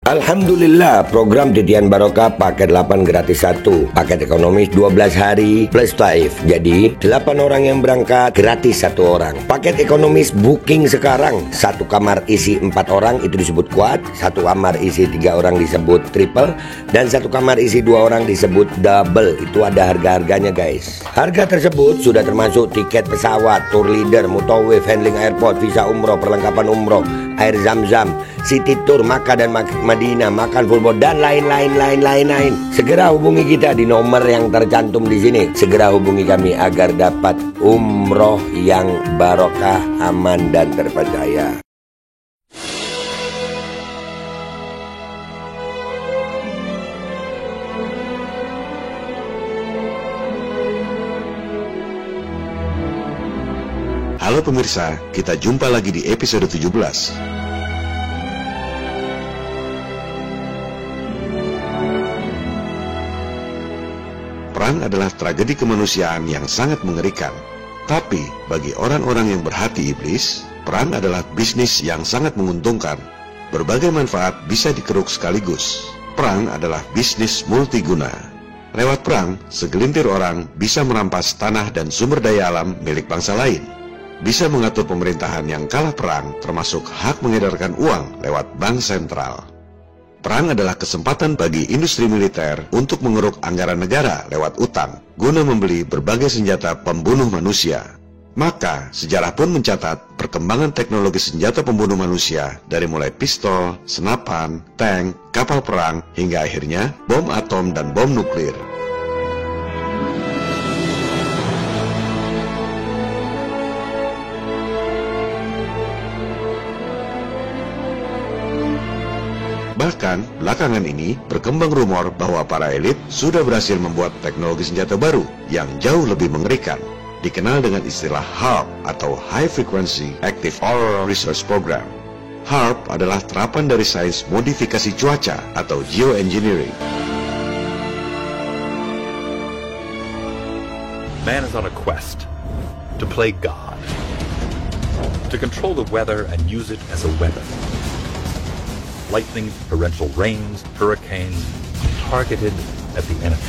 Alhamdulillah, program Titian Barokah paket 8 gratis 1, paket ekonomis 12 hari plus taif. Jadi 8 orang yang berangkat gratis 1 orang. Paket ekonomis booking sekarang, 1 kamar isi 4 orang itu disebut quad, 1 kamar isi 3 orang disebut triple, dan 1 kamar isi 2 orang disebut double. Itu ada harga-harganya guys. Harga tersebut sudah termasuk tiket pesawat, tour leader, mutawif, handling airport, visa umroh, perlengkapan umroh, air zam-zam, city tour, Makkah dan Madinah, makan full board, dan lain-lain. Segera hubungi kita di nomor yang tercantum di sini. Segera hubungi kami agar dapat umroh yang barokah, aman dan terpercaya. Halo pemirsa, kita jumpa lagi di episode 17. Perang adalah tragedi kemanusiaan yang sangat mengerikan. Tapi, bagi orang-orang yang berhati iblis, perang adalah bisnis yang sangat menguntungkan. Berbagai manfaat bisa dikeruk sekaligus. Perang adalah bisnis multiguna. Lewat perang, segelintir orang bisa merampas tanah dan sumber daya alam milik bangsa lain. Bisa mengatur pemerintahan yang kalah perang, termasuk hak mengedarkan uang lewat bank sentral. Perang adalah kesempatan bagi industri militer untuk mengeruk anggaran negara lewat utang, guna membeli berbagai senjata pembunuh manusia. Maka, sejarah pun mencatat perkembangan teknologi senjata pembunuh manusia dari mulai pistol, senapan, tank, kapal perang, hingga akhirnya bom atom dan bom nuklir. Bahkan, belakangan ini berkembang rumor bahwa para elit sudah berhasil membuat teknologi senjata baru yang jauh lebih mengerikan, dikenal dengan istilah HAARP atau High Frequency Active Armor Research Program. HAARP adalah terapan dari sains modifikasi cuaca atau geoengineering. Man is on a quest to play God, to control the weather and use it as a weapon. Lightning, torrential rains, hurricanes, targeted at the enemy.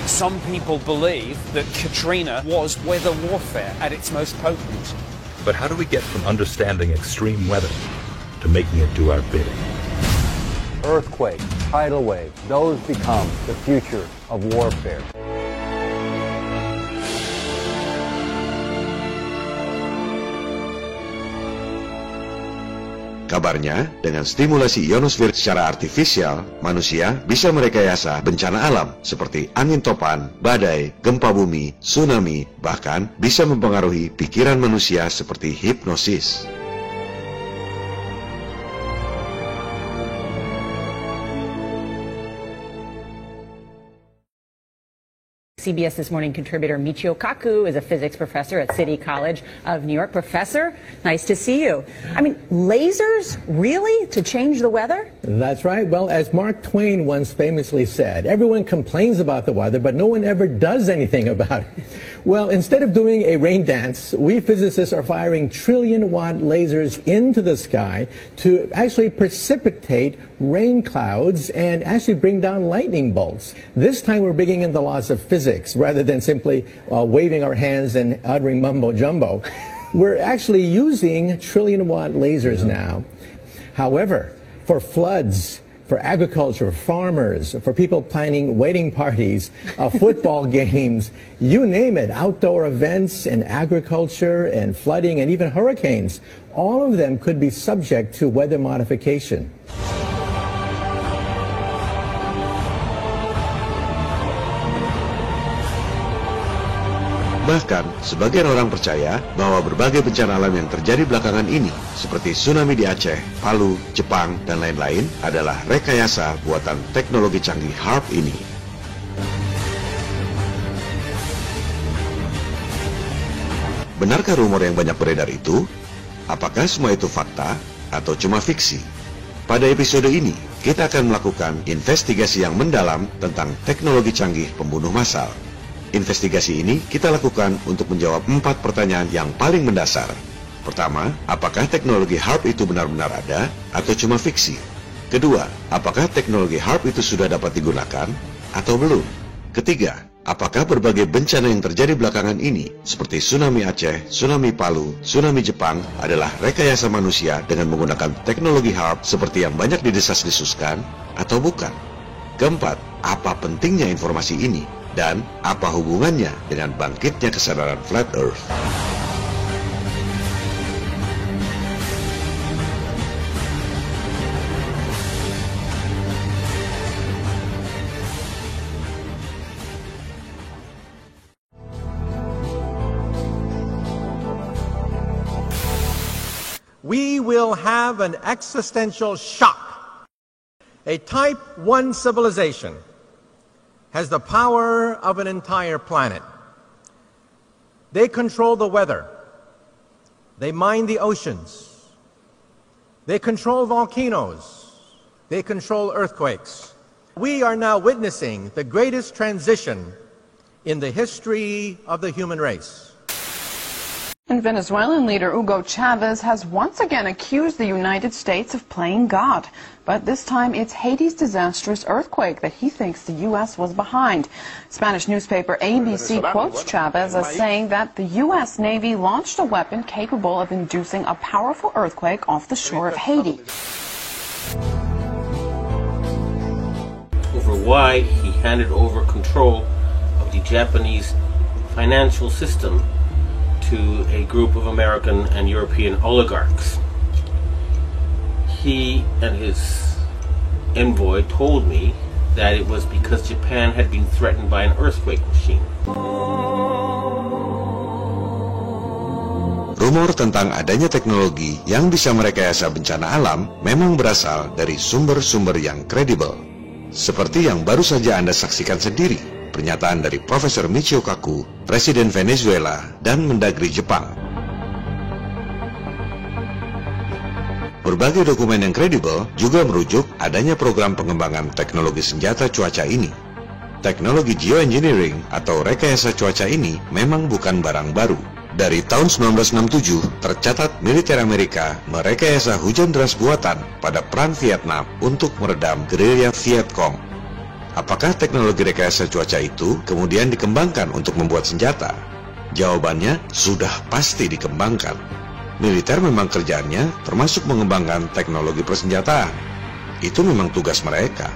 Some people believe that Katrina was weather warfare at its most potent. But how do we get from understanding extreme weather to making it do our bidding? Earthquake, tidal wave, those become the future of warfare. Kabarnya, dengan stimulasi ionosfer secara artifisial, manusia bisa merekayasa bencana alam seperti angin topan, badai, gempa bumi, tsunami, bahkan bisa mempengaruhi pikiran manusia seperti hipnosis. CBS This Morning contributor Michio Kaku is a physics professor at City College of New York. Professor, nice to see you. I mean, lasers, really, to change the weather? That's right. Well, as Mark Twain once famously said, everyone complains about the weather, but no one ever does anything about it. Well, instead of doing a rain dance, we physicists are firing trillion-watt lasers into the sky to actually precipitate rain clouds and actually bring down lightning bolts. This time we're bringing in the laws of physics rather than simply waving our hands and uttering mumbo-jumbo. We're actually using trillion-watt lasers now. However, for floods, for agriculture, farmers, for people planning wedding parties, football games, you name it, outdoor events and agriculture and flooding and even hurricanes, all of them could be subject to weather modification. Bahkan, sebagian orang percaya bahwa berbagai bencana alam yang terjadi belakangan ini, seperti tsunami di Aceh, Palu, Jepang, dan lain-lain, adalah rekayasa buatan teknologi canggih HAARP ini. Benarkah rumor yang banyak beredar itu? Apakah semua itu fakta atau cuma fiksi? Pada episode ini, kita akan melakukan investigasi yang mendalam tentang teknologi canggih pembunuh massal. Investigasi ini kita lakukan untuk menjawab 4 pertanyaan yang paling mendasar. Pertama, apakah teknologi HAARP itu benar-benar ada atau cuma fiksi? Kedua, apakah teknologi HARP itu sudah dapat digunakan atau belum? Ketiga, apakah berbagai bencana yang terjadi belakangan ini, seperti tsunami Aceh, tsunami Palu, tsunami Jepang, adalah rekayasa manusia dengan menggunakan teknologi HARP seperti yang banyak didesas-desuskan, atau bukan? Keempat, apa pentingnya informasi ini, dan apa hubungannya dengan bangkitnya kesadaran Flat Earth? We will have an existential shock. A Type 1 civilization has the power of an entire planet. They control the weather. They mine the oceans. They control volcanoes. They control earthquakes. We are now witnessing the greatest transition in the history of the human race. And Venezuelan leader Hugo Chavez has once again accused the United States of playing God. But this time it's Haiti's disastrous earthquake that he thinks the U.S. was behind. Spanish newspaper ABC quotes Chavez as saying that the U.S. Navy launched a weapon capable of inducing a powerful earthquake off the shore of Haiti. Over why he handed over control of the Japanese financial system to a group of American and European oligarchs. He and his envoy told me that it was because Japan had been threatened by an earthquake machine. Rumor tentang adanya teknologi yang bisa merekayasa bencana alam memang berasal dari sumber-sumber yang kredibel. Seperti yang baru saja Anda saksikan sendiri. Pernyataan dari Profesor Michio Kaku, Presiden Venezuela, dan Mendagri Jepang. Berbagai dokumen yang kredibel juga merujuk adanya program pengembangan teknologi senjata cuaca ini. Teknologi geoengineering atau rekayasa cuaca ini memang bukan barang baru. Dari tahun 1967, tercatat militer Amerika merekayasa hujan deras buatan pada Perang Vietnam untuk meredam gerilya Viet Cong. Apakah teknologi rekayasa cuaca itu kemudian dikembangkan untuk membuat senjata? Jawabannya sudah pasti dikembangkan. Militer memang kerjaannya termasuk mengembangkan teknologi persenjataan. Itu memang tugas mereka.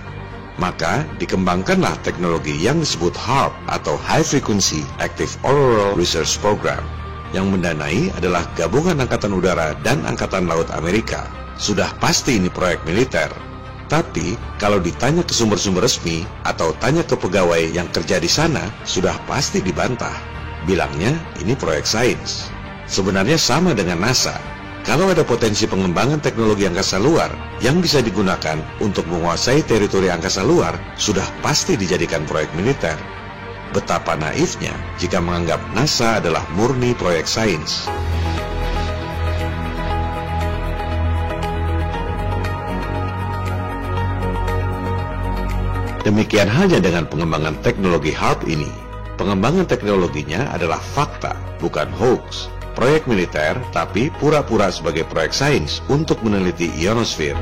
Maka dikembangkanlah teknologi yang disebut HARP atau High Frequency Active Auroral Research Program. Yang mendanai adalah Gabungan Angkatan Udara dan Angkatan Laut Amerika. Sudah pasti ini proyek militer. Tapi, kalau ditanya ke sumber-sumber resmi atau tanya ke pegawai yang kerja di sana, sudah pasti dibantah. Bilangnya, ini proyek sains. Sebenarnya sama dengan NASA. Kalau ada potensi pengembangan teknologi angkasa luar yang bisa digunakan untuk menguasai teritori angkasa luar, sudah pasti dijadikan proyek militer. Betapa naifnya jika menganggap NASA adalah murni proyek sains. Demikian halnya dengan pengembangan teknologi HARP ini. Pengembangan teknologinya adalah fakta, bukan hoax. Proyek militer, tapi pura-pura sebagai proyek sains untuk meneliti ionosfer.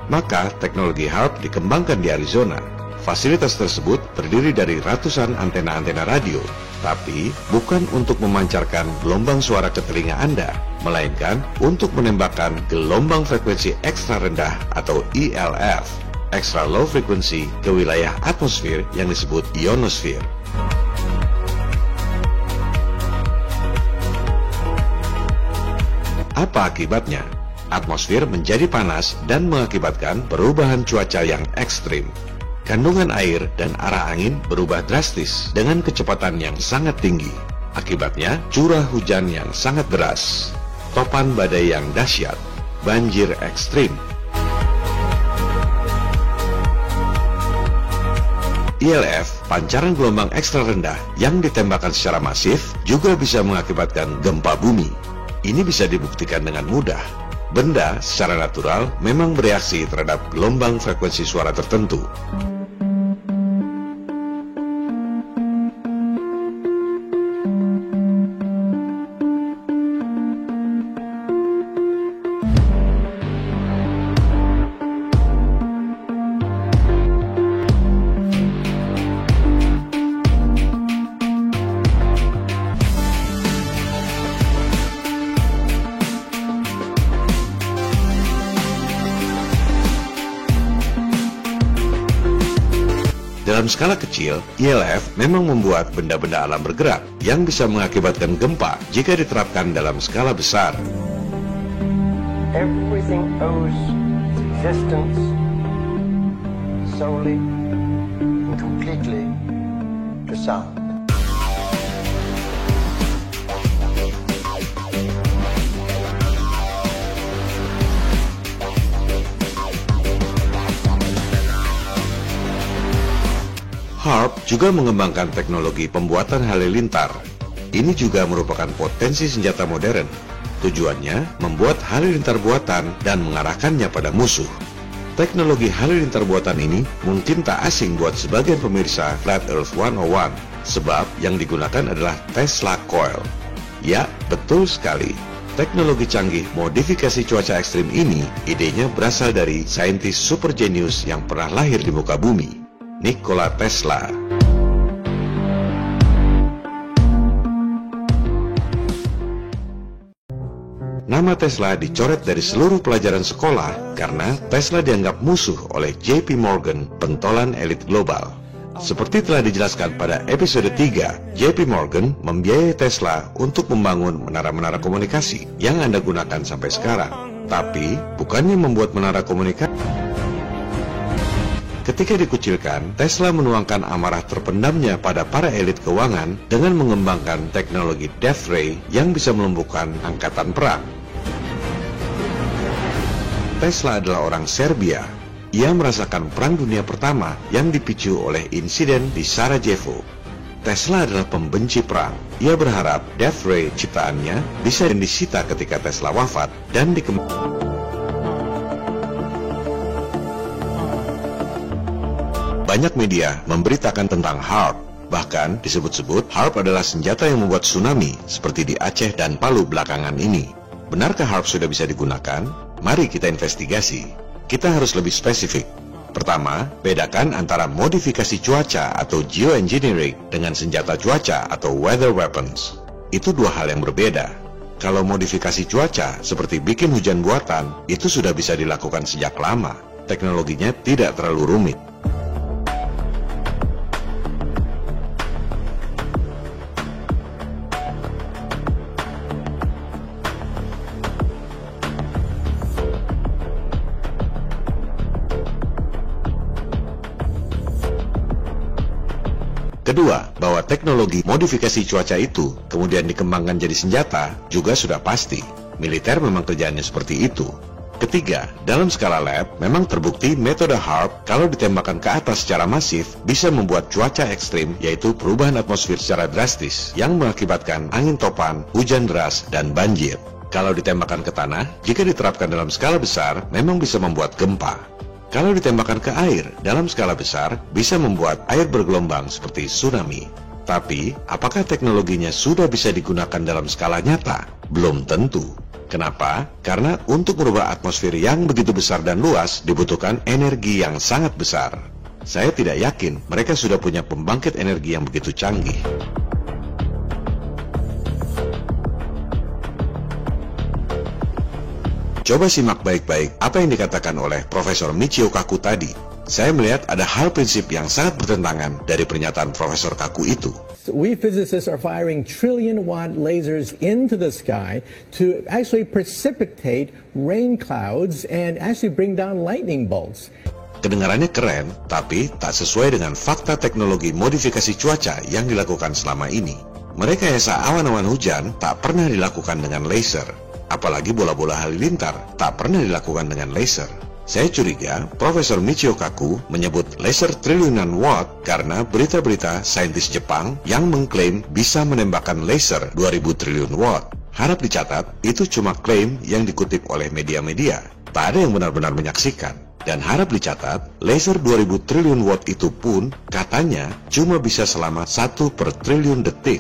Maka, teknologi HARP dikembangkan di Arizona. Fasilitas tersebut terdiri dari ratusan antena-antena radio, tapi bukan untuk memancarkan gelombang suara ke telinga Anda, melainkan untuk menembakkan gelombang frekuensi ekstra rendah atau ELF, extra low frequency, ke wilayah atmosfer yang disebut ionosfer. Apa akibatnya? Atmosfer menjadi panas dan mengakibatkan perubahan cuaca yang ekstrim. Kandungan air dan arah angin berubah drastis dengan kecepatan yang sangat tinggi. Akibatnya, curah hujan yang sangat deras, topan badai yang dahsyat, banjir ekstrim. ELF, pancaran gelombang ekstra rendah yang ditembakkan secara masif, juga bisa mengakibatkan gempa bumi. Ini bisa dibuktikan dengan mudah. Benda secara natural memang bereaksi terhadap gelombang frekuensi suara tertentu. Dalam skala kecil, ELF memang membuat benda-benda alam bergerak yang bisa mengakibatkan gempa jika diterapkan dalam skala besar. Everything owes its existence solely and completely to sound. HAARP juga mengembangkan teknologi pembuatan halilintar. Ini juga merupakan potensi senjata modern. Tujuannya membuat halilintar buatan dan mengarahkannya pada musuh. Teknologi halilintar buatan ini mungkin tak asing buat sebagian pemirsa Flat Earth 101, sebab yang digunakan adalah Tesla Coil. Ya, betul sekali. Teknologi canggih modifikasi cuaca ekstrim ini, idenya berasal dari saintis super jenius yang pernah lahir di muka bumi, Nikola Tesla. Nama Tesla dicoret dari seluruh pelajaran sekolah karena Tesla dianggap musuh oleh JP Morgan, pentolan elit global. Seperti telah dijelaskan pada episode 3, JP Morgan membiayai Tesla untuk membangun menara-menara komunikasi yang Anda gunakan sampai sekarang. Tapi, bukannya membuat menara komunikasi. Ketika dikucilkan, Tesla menuangkan amarah terpendamnya pada para elit keuangan dengan mengembangkan teknologi Death Ray yang bisa melumpuhkan angkatan perang. Tesla adalah orang Serbia. Ia merasakan Perang Dunia Pertama yang dipicu oleh insiden di Sarajevo. Tesla adalah pembenci perang. Ia berharap Death Ray ciptaannya bisa disita ketika Tesla wafat dan dikembangkan. Banyak media memberitakan tentang HAARP. Bahkan disebut-sebut HAARP adalah senjata yang membuat tsunami seperti di Aceh dan Palu belakangan ini. Benarkah HAARP sudah bisa digunakan? Mari kita investigasi. Kita harus lebih spesifik. Pertama, bedakan antara modifikasi cuaca atau geoengineering dengan senjata cuaca atau weather weapons. Itu dua hal yang berbeda. Kalau modifikasi cuaca seperti bikin hujan buatan, itu sudah bisa dilakukan sejak lama. Teknologinya tidak terlalu rumit. Kedua, bahwa teknologi modifikasi cuaca itu kemudian dikembangkan jadi senjata juga sudah pasti. Militer memang kerjaannya seperti itu. Ketiga, dalam skala lab memang terbukti metode HAARP kalau ditembakkan ke atas secara masif bisa membuat cuaca ekstrim, yaitu perubahan atmosfer secara drastis yang mengakibatkan angin topan, hujan deras, dan banjir. Kalau ditembakkan ke tanah, jika diterapkan dalam skala besar memang bisa membuat gempa. Kalau ditembakkan ke air dalam skala besar, bisa membuat air bergelombang seperti tsunami. Tapi, apakah teknologinya sudah bisa digunakan dalam skala nyata? Belum tentu. Kenapa? Karena untuk merubah atmosfer yang begitu besar dan luas, dibutuhkan energi yang sangat besar. Saya tidak yakin mereka sudah punya pembangkit energi yang begitu canggih. Coba simak baik-baik apa yang dikatakan oleh Profesor Michio Kaku tadi. Saya melihat ada hal prinsip yang sangat bertentangan dari pernyataan Profesor Kaku itu. We physicists are firing trillion-watt lasers into the sky to actually precipitate rain clouds and actually bring down lightning bolts. Kedengarannya keren, tapi tak sesuai dengan fakta teknologi modifikasi cuaca yang dilakukan selama ini. Merekayasa awan-awan hujan tak pernah dilakukan dengan laser. Apalagi bola-bola halilintar tak pernah dilakukan dengan laser. Saya curiga Profesor Michio Kaku menyebut laser triliunan watt karena berita-berita saintis Jepang yang mengklaim bisa menembakkan laser 2000 triliun watt. Harap dicatat, itu cuma klaim yang dikutip oleh media-media. Tak ada yang benar-benar menyaksikan. Dan harap dicatat, laser 2000 triliun watt itu pun katanya cuma bisa selama 1 per triliun detik.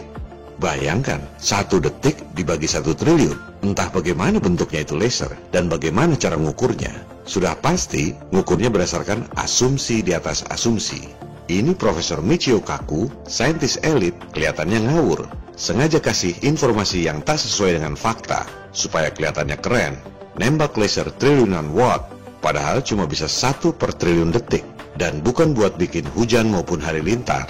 Bayangkan, 1 detik dibagi 1 triliun. Entah bagaimana bentuknya itu laser dan bagaimana cara mengukurnya. Sudah pasti, mengukurnya berdasarkan asumsi di atas asumsi. Ini Profesor Michio Kaku, saintis elit, kelihatannya ngawur. Sengaja kasih informasi yang tak sesuai dengan fakta, supaya kelihatannya keren. Nembak laser triliunan watt, padahal cuma bisa 1 per triliun detik. dan bukan buat bikin hujan maupun halilintar.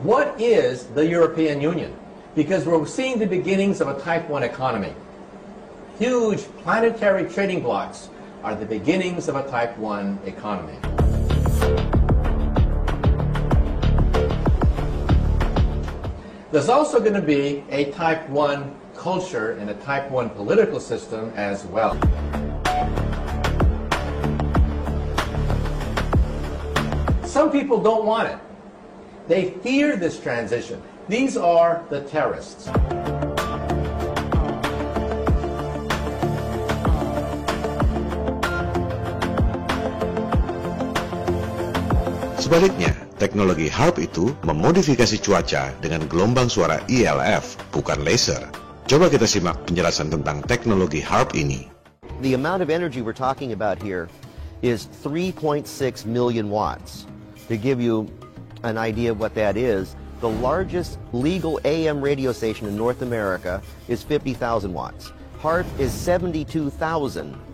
What is the European Union? Because we're seeing the beginnings of a Type 1 economy. Huge planetary trading blocks are the beginnings of a Type 1 economy. There's also going to be a Type 1 culture and a Type 1 political system as well. Some people don't want it. They fear this transition. These are the terrorists. Sebaliknya, teknologi HAARP itu memodifikasi cuaca dengan gelombang suara ELF, bukan laser. Coba kita simak penjelasan tentang teknologi HAARP ini. The amount of energy we're talking about here is 3.6 million watts. To give you an idea of what that is, the largest legal AM radio station in North America is 50,000 watts. HAARP is 72,000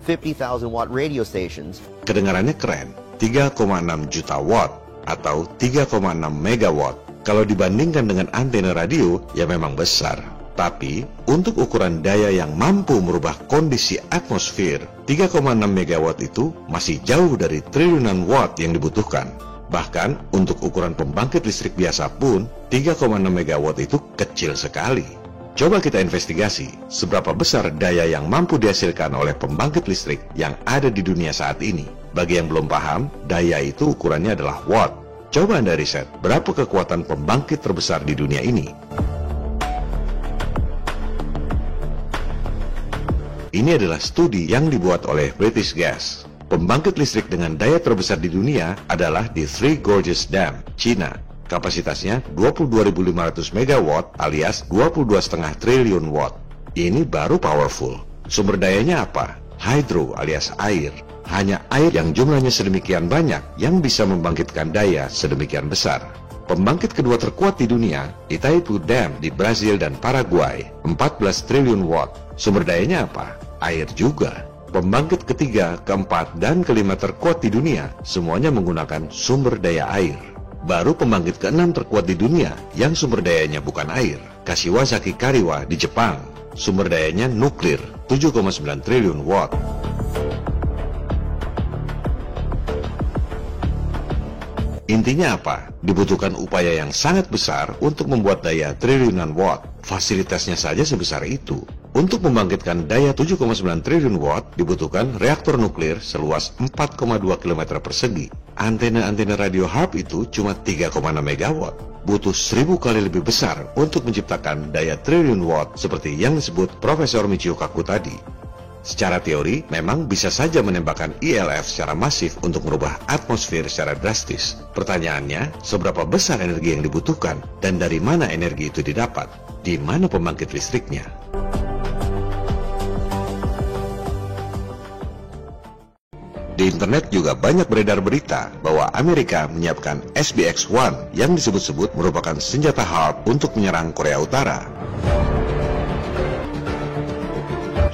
50,000 watt radio stations. Kedengarannya keren, 3,6 juta watt atau 3,6 megawatt. Kalau dibandingkan dengan antena radio, ya memang besar. Tapi, untuk ukuran daya yang mampu merubah kondisi atmosfer, 3,6 megawatt itu masih jauh dari triliunan watt yang dibutuhkan. Bahkan, untuk ukuran pembangkit listrik biasa pun, 3,6 megawatt itu kecil sekali. Coba kita investigasi, seberapa besar daya yang mampu dihasilkan oleh pembangkit listrik yang ada di dunia saat ini. Bagi yang belum paham, daya itu ukurannya adalah watt. Coba Anda riset, berapa kekuatan pembangkit terbesar di dunia ini? Ini adalah studi yang dibuat oleh British Gas. Pembangkit listrik dengan daya terbesar di dunia adalah di Three Gorges Dam, China. Kapasitasnya 22.500 megawatt alias 22,5 triliun watt. Ini baru powerful. Sumber dayanya apa? Hydro alias air. Hanya air yang jumlahnya sedemikian banyak yang bisa membangkitkan daya sedemikian besar. Pembangkit kedua terkuat di dunia, Itaipu Dam di Brazil dan Paraguay, 14 triliun watt. Sumber dayanya apa? Air juga. Pembangkit ketiga, keempat, dan kelima terkuat di dunia, semuanya menggunakan sumber daya air. Baru pembangkit keenam terkuat di dunia, yang sumber dayanya bukan air, Kashiwazaki Kariwa di Jepang. Sumber dayanya nuklir, 7,9 triliun watt. Intinya apa? Dibutuhkan upaya yang sangat besar untuk membuat daya triliunan watt. Fasilitasnya saja sebesar itu. Untuk membangkitkan daya 7,9 triliun watt, dibutuhkan reaktor nuklir seluas 4,2 km persegi. Antena-antena radio HAARP itu cuma 3,6 megawatt. Butuh 1000 kali lebih besar untuk menciptakan daya triliun watt seperti yang disebut Profesor Michio Kaku tadi. Secara teori, memang bisa saja menembakkan ELF secara masif untuk merubah atmosfer secara drastis. Pertanyaannya, seberapa besar energi yang dibutuhkan dan dari mana energi itu didapat? Di mana pembangkit listriknya? Di internet juga banyak beredar berita bahwa Amerika menyiapkan SBX-1 yang disebut-sebut merupakan senjata HAARP untuk menyerang Korea Utara.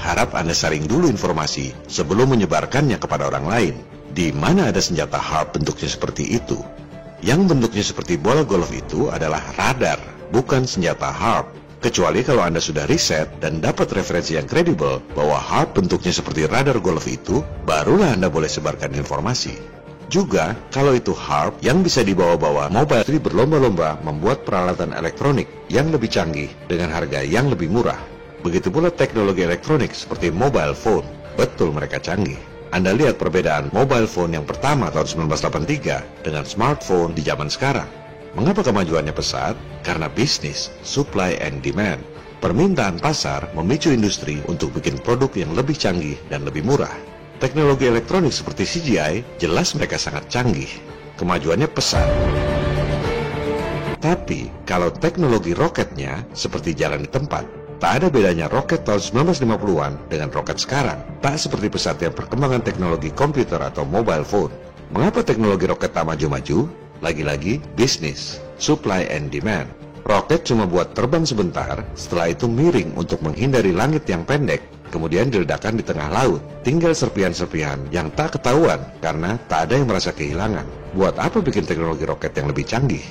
Harap Anda saring dulu informasi sebelum menyebarkannya kepada orang lain. Di mana ada senjata HAARP bentuknya seperti itu? Yang bentuknya seperti bola golf itu adalah radar, bukan senjata HAARP. Kecuali kalau Anda sudah riset dan dapat referensi yang kredibel bahwa HAARP bentuknya seperti radar golf itu, barulah Anda boleh sebarkan informasi. Juga, kalau itu HAARP yang bisa dibawa-bawa, mobile industri berlomba-lomba membuat peralatan elektronik yang lebih canggih dengan harga yang lebih murah. Begitu pula teknologi elektronik seperti mobile phone, betul mereka canggih. Anda lihat perbedaan mobile phone yang pertama tahun 1983 dengan smartphone di zaman sekarang. Mengapa kemajuannya pesat? Karena bisnis, supply and demand. Permintaan pasar memicu industri untuk bikin produk yang lebih canggih dan lebih murah. Teknologi elektronik seperti CGI, jelas mereka sangat canggih. Kemajuannya pesat. Tapi, kalau teknologi roketnya seperti jalan di tempat, tak ada bedanya roket tahun 1950-an dengan roket sekarang. Tak seperti pesatnya perkembangan teknologi komputer atau mobile phone. Mengapa teknologi roket tak maju-maju? Lagi-lagi, bisnis, supply and demand. Roket cuma buat terbang sebentar, setelah itu miring untuk menghindari langit yang pendek, kemudian diledakkan di tengah laut. Tinggal serpihan-serpihan yang tak ketahuan karena tak ada yang merasa kehilangan. Buat apa bikin teknologi roket yang lebih canggih?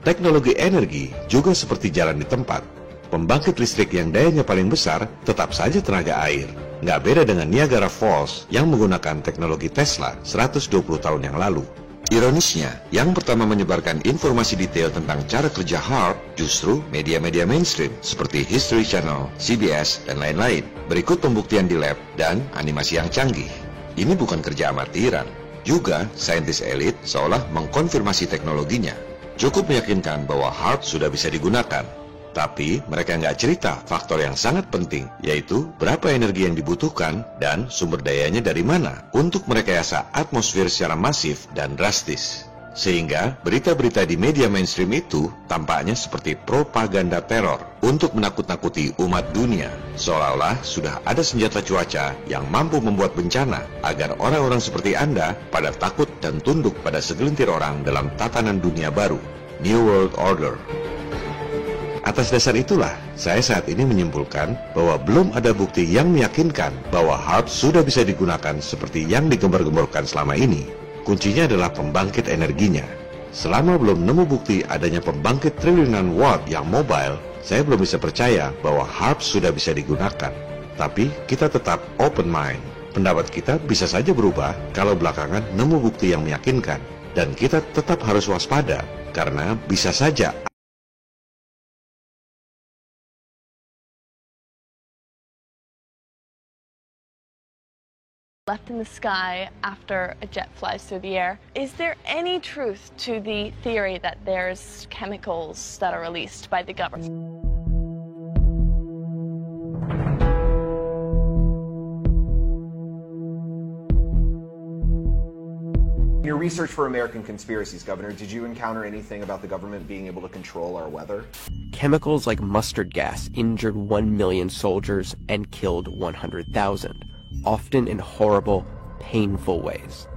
Teknologi energi juga seperti jalan di tempat. Pembangkit listrik yang dayanya paling besar tetap saja tenaga air. Nggak beda dengan Niagara Falls yang menggunakan teknologi Tesla 120 tahun yang lalu. Ironisnya, yang pertama menyebarkan informasi detail tentang cara kerja HAARP justru media-media mainstream seperti History Channel, CBS, dan lain-lain. Berikut pembuktian di lab dan animasi yang canggih. Ini bukan kerja amatiran. Juga, saintis elit seolah mengkonfirmasi teknologinya. Cukup meyakinkan bahwa HAARP sudah bisa digunakan. Tapi mereka nggak cerita faktor yang sangat penting, yaitu berapa energi yang dibutuhkan dan sumber dayanya dari mana untuk merekayasa atmosfer secara masif dan drastis. Sehingga berita-berita di media mainstream itu tampaknya seperti propaganda teror untuk menakut-nakuti umat dunia. Seolah-olah sudah ada senjata cuaca yang mampu membuat bencana agar orang-orang seperti Anda pada takut dan tunduk pada segelintir orang dalam tatanan dunia baru, New World Order. Atas dasar itulah, saya saat ini menyimpulkan bahwa belum ada bukti yang meyakinkan bahwa HAARP sudah bisa digunakan seperti yang digembar-gemborkan selama ini. Kuncinya adalah pembangkit energinya. Selama belum nemu bukti adanya pembangkit triliunan watt yang mobile, saya belum bisa percaya bahwa HAARP sudah bisa digunakan. Tapi kita tetap open mind. Pendapat kita bisa saja berubah kalau belakangan nemu bukti yang meyakinkan. Dan kita tetap harus waspada, karena bisa saja left in the sky after a jet flies through the air. Is there any truth to the theory that there's chemicals that are released by the government? In your research for American Conspiracies, Governor, did you encounter anything about the government being able to control our weather? Chemicals like mustard gas injured 1 million soldiers and killed 100,000. Often in horrible, painful ways.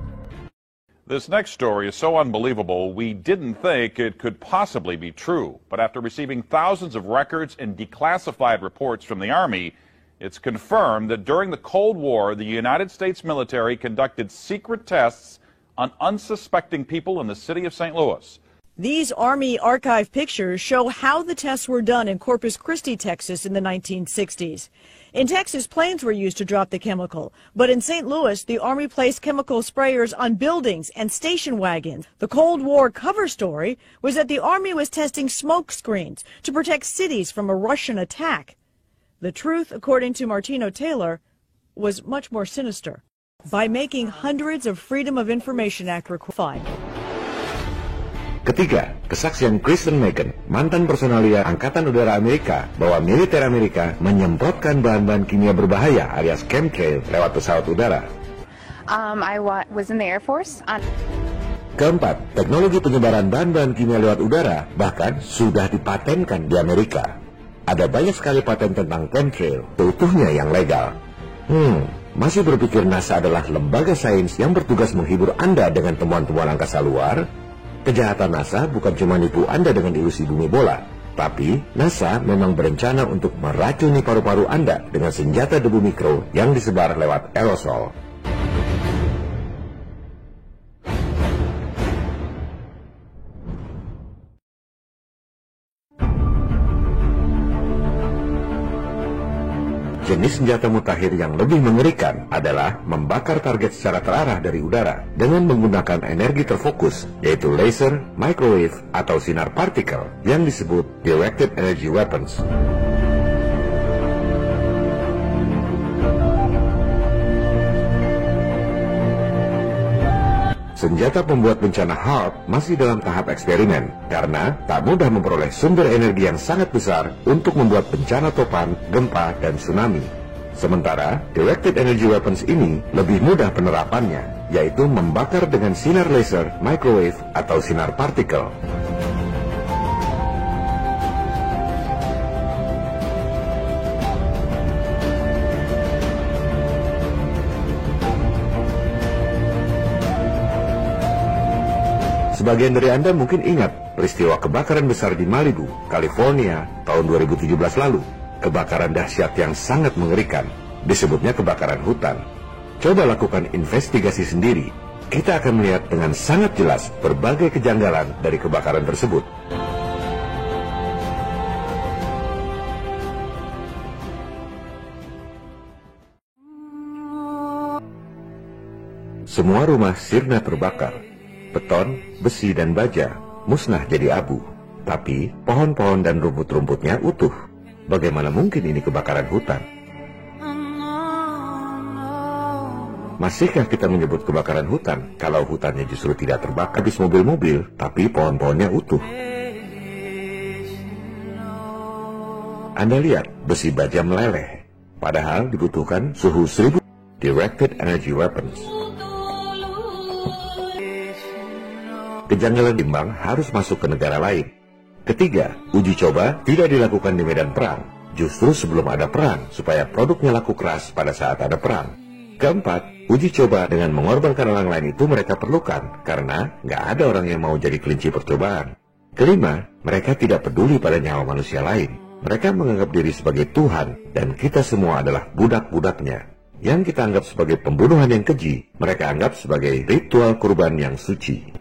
This next story is so unbelievable, we didn't think it could possibly be true. But after receiving thousands of records and declassified reports from the Army, it's confirmed that during the Cold War, the United States military conducted secret tests on unsuspecting people in the city of St. Louis. These Army archive pictures show how the tests were done in Corpus Christi, Texas in the 1960s. In Texas, planes were used to drop the chemical, but in St. Louis, the Army placed chemical sprayers on buildings and station wagons. The Cold War cover story was that the Army was testing smoke screens to protect cities from a Russian attack. The truth, according to Martino Taylor, was much more sinister. By making hundreds of Freedom of Information Act required. Ketiga, kesaksian Kristen Megan, mantan personalia Angkatan Udara Amerika, bahwa militer Amerika menyemprotkan bahan-bahan kimia berbahaya alias chemtrail lewat pesawat udara. I was in the Air Force. Keempat, teknologi penyebaran bahan-bahan kimia lewat udara bahkan sudah dipatenkan di Amerika. Ada banyak sekali paten tentang chemtrail, seutuhnya yang legal. Masih berpikir NASA adalah lembaga sains yang bertugas menghibur Anda dengan temuan-temuan angkasa luar? Kejahatan NASA bukan cuma nipu Anda dengan ilusi bumi bola, tapi NASA memang berencana untuk meracuni paru-paru Anda dengan senjata debu mikro yang disebar lewat aerosol. Jenis senjata mutakhir yang lebih mengerikan adalah membakar target secara terarah dari udara dengan menggunakan energi terfokus, yaitu laser, microwave, atau sinar partikel yang disebut directed energy weapons. Senjata pembuat bencana HAARP masih dalam tahap eksperimen karena tak mudah memperoleh sumber energi yang sangat besar untuk membuat bencana topan, gempa, dan tsunami. Sementara, directed energy weapons ini lebih mudah penerapannya, yaitu membakar dengan sinar laser, microwave, atau sinar partikel. Sebagian dari Anda mungkin ingat peristiwa kebakaran besar di Malibu, California tahun 2017 lalu. Kebakaran dahsyat yang sangat mengerikan, disebutnya kebakaran hutan. Coba lakukan investigasi sendiri. Kita akan melihat dengan sangat jelas berbagai kejanggalan dari kebakaran tersebut. Semua rumah sirna terbakar. Beton, besi, dan baja musnah jadi abu. Tapi pohon-pohon dan rumput-rumputnya utuh. Bagaimana mungkin ini kebakaran hutan? Masihkah kita menyebut kebakaran hutan kalau hutannya justru tidak terbakar habis mobil-mobil, tapi pohon-pohonnya utuh? Anda lihat, besi baja meleleh. Padahal dibutuhkan suhu 1000 directed energy weapons. Kejanggalan timbang harus masuk ke negara lain. Ketiga, uji coba tidak dilakukan di medan perang, justru sebelum ada perang, supaya produknya laku keras pada saat ada perang. Keempat, uji coba dengan mengorbankan orang lain itu mereka perlukan, karena nggak ada orang yang mau jadi kelinci percobaan. Kelima, mereka tidak peduli pada nyawa manusia lain. Mereka menganggap diri sebagai Tuhan, dan kita semua adalah budak-budaknya. Yang kita anggap sebagai pembunuhan yang keji, mereka anggap sebagai ritual kurban yang suci.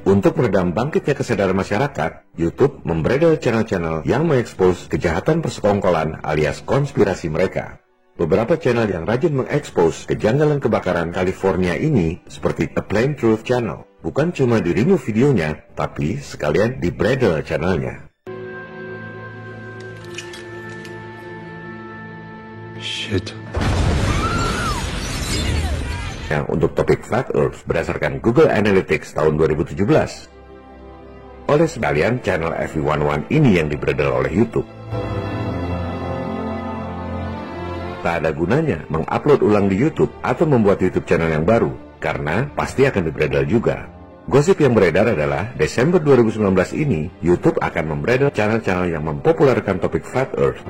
Untuk meredam bangkitnya kesadaran masyarakat, YouTube membredel channel-channel yang mengekspos kejahatan persekongkolan alias konspirasi mereka. Beberapa channel yang rajin mengekspos kejanggalan kebakaran California ini seperti A Plain Truth Channel. Bukan cuma di-remove videonya, tapi sekalian di-bredel channelnya. Shit. Untuk topik Flat Earth berdasarkan Google Analytics tahun 2017. Oleh sekalian, channel FV11 ini yang dibredel oleh YouTube. Tak ada gunanya mengupload ulang di YouTube atau membuat YouTube channel yang baru, karena pasti akan dibredel juga. Gosip yang beredar adalah Desember 2019 ini, YouTube akan membredel channel-channel yang mempopulerkan topik Flat Earth.